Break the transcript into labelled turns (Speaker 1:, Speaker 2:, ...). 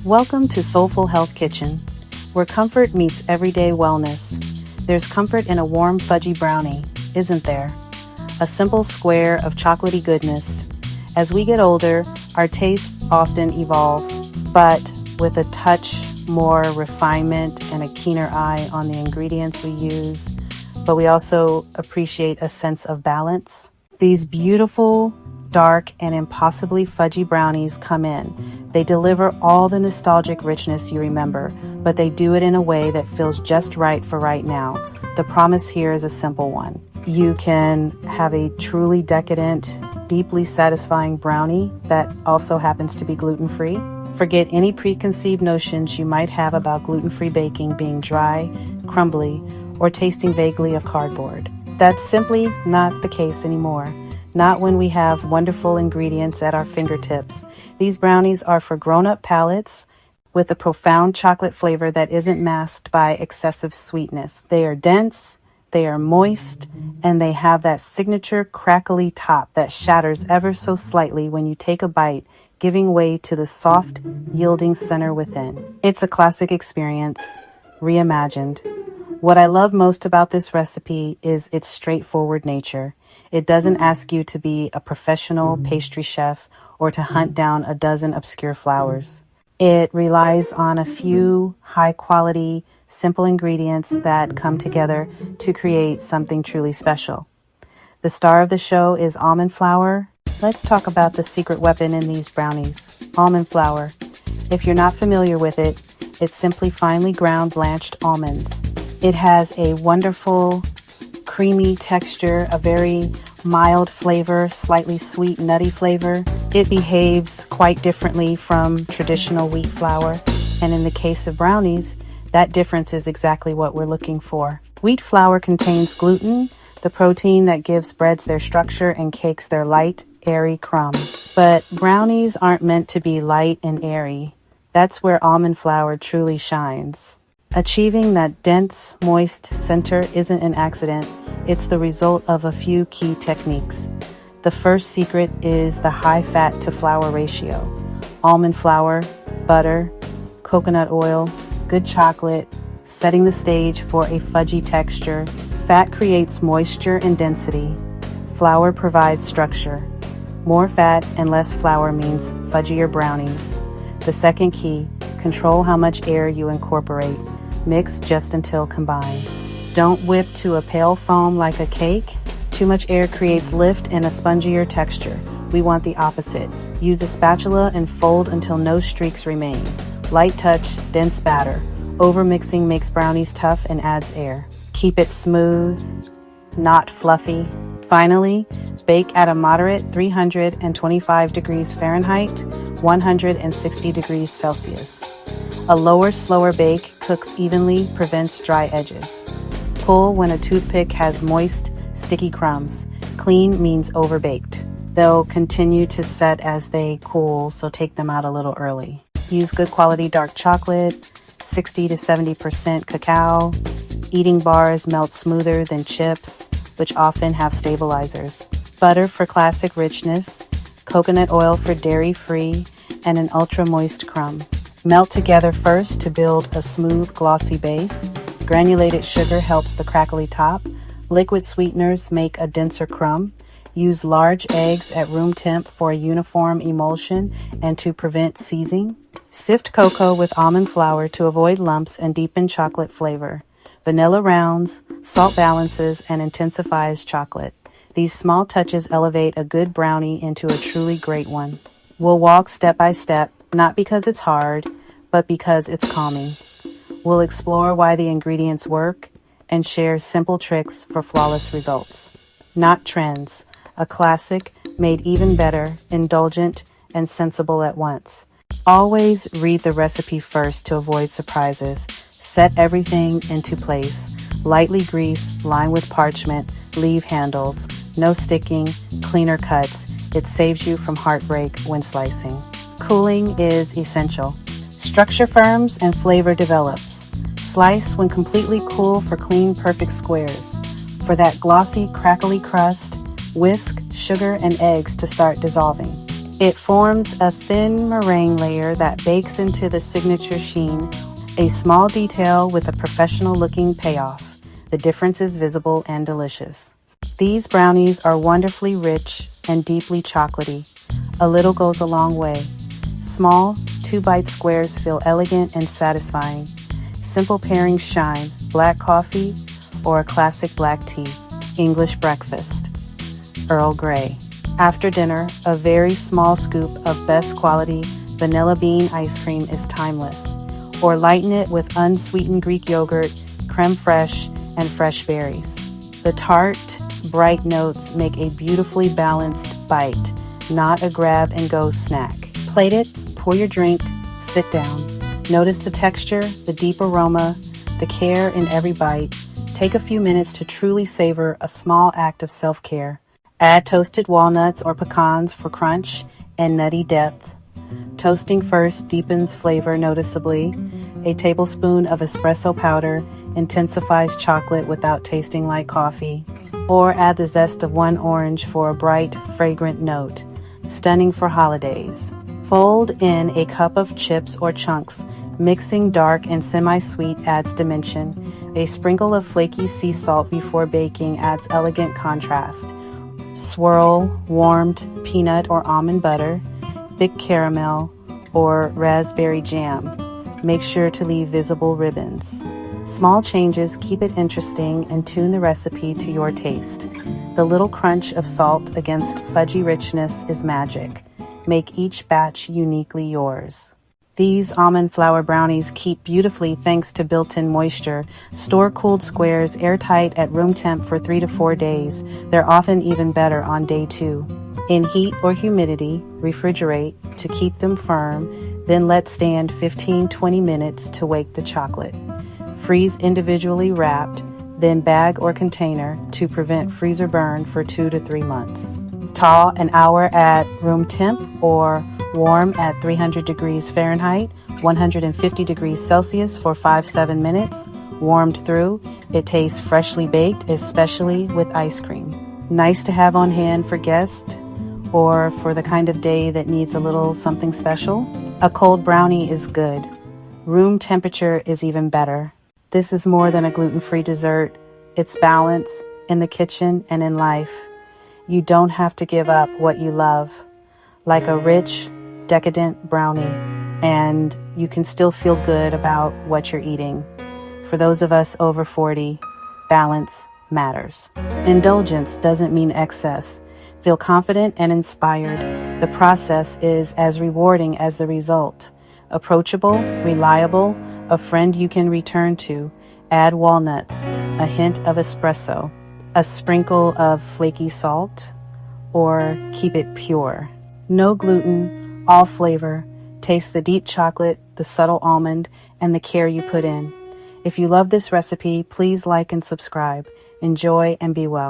Speaker 1: Welcome to Soulful Health Kitchen, where comfort meets everyday wellness. There's comfort in a warm fudgy brownie, isn't there? A simple square of chocolatey goodness. As we get older, our tastes often evolve, but with a touch more refinement and a keener eye on the ingredients we use, but we also appreciate a sense of balance. These beautiful, dark, and impossibly fudgy brownies come in. They deliver all the nostalgic richness you remember, but they do it in a way that feels just right for right now. The promise here is a simple one. You can have a truly decadent, deeply satisfying brownie that also happens to be gluten-free. Forget any preconceived notions you might have about gluten-free baking being dry, crumbly, or tasting vaguely of cardboard. That's simply not the case anymore. Not when we have wonderful ingredients at our fingertips. These brownies are for grown-up palates with a profound chocolate flavor that isn't masked by excessive sweetness. They are dense, they are moist, and they have that signature crackly top that shatters ever so slightly when you take a bite, giving way to the soft, yielding center within. It's a classic experience, reimagined. What I love most about this recipe is its straightforward nature. It doesn't ask you to be a professional pastry chef or to hunt down a dozen obscure flours. It relies on a few high-quality, simple ingredients that come together to create something truly special. The star of the show is almond flour. Let's talk about the secret weapon in these brownies, almond flour. If you're not familiar with it, it's simply finely ground blanched almonds. It has a wonderful, creamy texture, a very mild flavor, slightly sweet, nutty flavor. It behaves quite differently from traditional wheat flour, and in the case of brownies, that difference is exactly what we're looking for. Wheat flour contains gluten, the protein that gives breads their structure and cakes their light, airy crumb. But brownies aren't meant to be light and airy. That's where almond flour truly shines. Achieving that dense, moist center isn't an accident. It's the result of a few key techniques. The first secret is the high fat to flour ratio. Almond flour, butter, coconut oil, good chocolate, setting the stage for a fudgy texture. Fat creates moisture and density. Flour provides structure. More fat and less flour means fudgier brownies. The second key, control how much air you incorporate. Mix just until combined. Don't whip to a pale foam like a cake. Too much air creates lift and a spongier texture. We want the opposite. Use a spatula and fold until no streaks remain. Light touch, dense batter. Overmixing makes brownies tough and adds air. Keep it smooth, not fluffy. Finally, bake at a moderate 325 degrees Fahrenheit, 160 degrees Celsius. A lower, slower bake cooks evenly, prevents dry edges. Pull when a toothpick has moist, sticky crumbs. Clean means overbaked. They'll continue to set as they cool, so take them out a little early. Use good quality dark chocolate, 60 to 70% cacao. Eating bars melt smoother than chips, which often have stabilizers. Butter for classic richness, coconut oil for dairy-free, and an ultra-moist crumb. Melt together first to build a smooth, glossy base. Granulated sugar helps the crackly top. Liquid sweeteners make a denser crumb. Use large eggs at room temp for a uniform emulsion and to prevent seizing. Sift cocoa with almond flour to avoid lumps and deepen chocolate flavor. Vanilla rounds, salt balances, and intensifies chocolate. These small touches elevate a good brownie into a truly great one. We'll walk step by step, not because it's hard, but because it's calming. We'll explore why the ingredients work and share simple tricks for flawless results. Not trends, a classic made even better, indulgent, and sensible at once. Always read the recipe first to avoid surprises. Set everything into place. Lightly grease, line with parchment, leave handles. No sticking, cleaner cuts. It saves you from heartbreak when slicing. Cooling is essential. Structure firms and flavor develops. Slice when completely cool for clean, perfect squares. For that glossy, crackly crust, whisk sugar and eggs to start dissolving. It forms a thin meringue layer that bakes into the signature sheen, a small detail with a professional-looking payoff. The difference is visible and delicious. These brownies are wonderfully rich and deeply chocolatey. A little goes a long way. Small, 2-bite squares feel elegant and satisfying. Simple pairings shine: black coffee or a classic black tea. English breakfast: Earl Grey. After dinner, a very small scoop of best quality vanilla bean ice cream is timeless. Or lighten it with unsweetened Greek yogurt, creme fraiche, and fresh berries. The tart, bright notes make a beautifully balanced bite, not a grab-and-go snack. Plate it, pour your drink, sit down. Notice the texture, the deep aroma, the care in every bite. Take a few minutes to truly savor a small act of self-care. Add toasted walnuts or pecans for crunch and nutty depth. Toasting first deepens flavor noticeably. A tablespoon of espresso powder intensifies chocolate without tasting like coffee. Or add the zest of one orange for a bright, fragrant note. Stunning for holidays. Fold in a cup of chips or chunks. Mixing dark and semi-sweet adds dimension. A sprinkle of flaky sea salt before baking adds elegant contrast. Swirl warmed peanut or almond butter, thick caramel, or raspberry jam. Make sure to leave visible ribbons. Small changes keep it interesting and tune the recipe to your taste. The little crunch of salt against fudgy richness is magic. Make each batch uniquely yours. These almond flour brownies keep beautifully thanks to built-in moisture. Store cooled squares airtight at room temp for 3 to 4 days. They're often even better on day 2. In heat or humidity, refrigerate to keep them firm, then let stand 15-20 minutes to wake the chocolate. Freeze individually wrapped, then bag or container to prevent freezer burn for 2 to 3 months. Thaw an hour at room temp or warm at 300 degrees Fahrenheit, 150 degrees Celsius for 5-7 minutes. Warmed through, it tastes freshly baked, especially with ice cream. Nice to have on hand for guests or for the kind of day that needs a little something special. A cold brownie is good. Room temperature is even better. This is more than a gluten-free dessert. It's balance in the kitchen and in life. You don't have to give up what you love, like a rich, decadent brownie, and you can still feel good about what you're eating. For those of us over 40, balance matters. Indulgence doesn't mean excess. Feel confident and inspired. The process is as rewarding as the result. Approachable, reliable, a friend you can return to. Add walnuts, a hint of espresso, a sprinkle of flaky salt, or keep it pure. No gluten, all flavor. Taste the deep chocolate, the subtle almond, and the care you put in. If you love this recipe, please like and subscribe. Enjoy and be well.